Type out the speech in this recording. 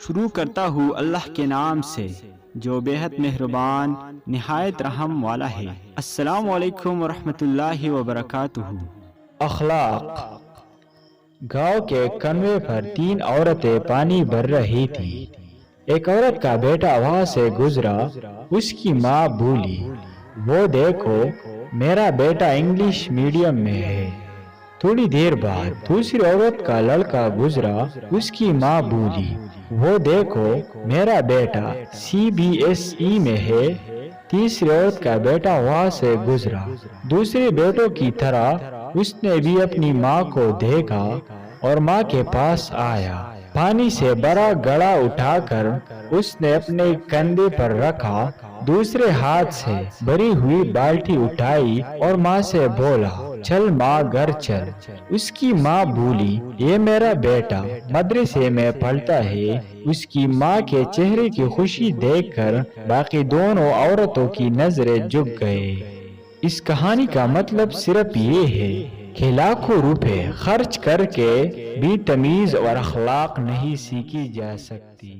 شروع کرتا ہوں اللہ کے نام سے جو بے حد مہربان نہایت رحم والا ہے۔ السلام علیکم ورحمۃ اللہ وبرکاتہ۔ اخلاق۔ گاؤں کے کنویں پر 3 عورتیں پانی بھر رہی تھی۔ ایک عورت کا بیٹا وہاں سے گزرا، اس کی ماں بولی، وہ دیکھو میرا بیٹا انگلش میڈیم میں ہے۔ تھوڑی دیر بعد دوسری عورت کا لڑکا گزرا، اس کی ماں بولی، وہ دیکھو میرا بیٹا CBSE میں ہے۔ تیسری عورت کا بیٹا وہاں سے گزرا، دوسرے بیٹوں کی طرح اس نے بھی اپنی ماں کو دیکھا اور ماں کے پاس آیا۔ پانی سے بڑا گڑا اٹھا کر اس نے اپنے کندھے پر رکھا، دوسرے ہاتھ سے بھری ہوئی بالٹی اٹھائی اور ماں سے بولا، چل ماں گھر چل۔ اس کی ماں بولی، یہ میرا بیٹا مدرسے میں پڑھتا ہے۔ اس کی ماں کے چہرے کی خوشی دیکھ کر باقی دونوں عورتوں کی نظریں جھک گئے۔ اس کہانی کا مطلب صرف یہ ہے کہ لاکھوں روپے خرچ کر کے بھی تمیز اور اخلاق نہیں سیکھی جا سکتی۔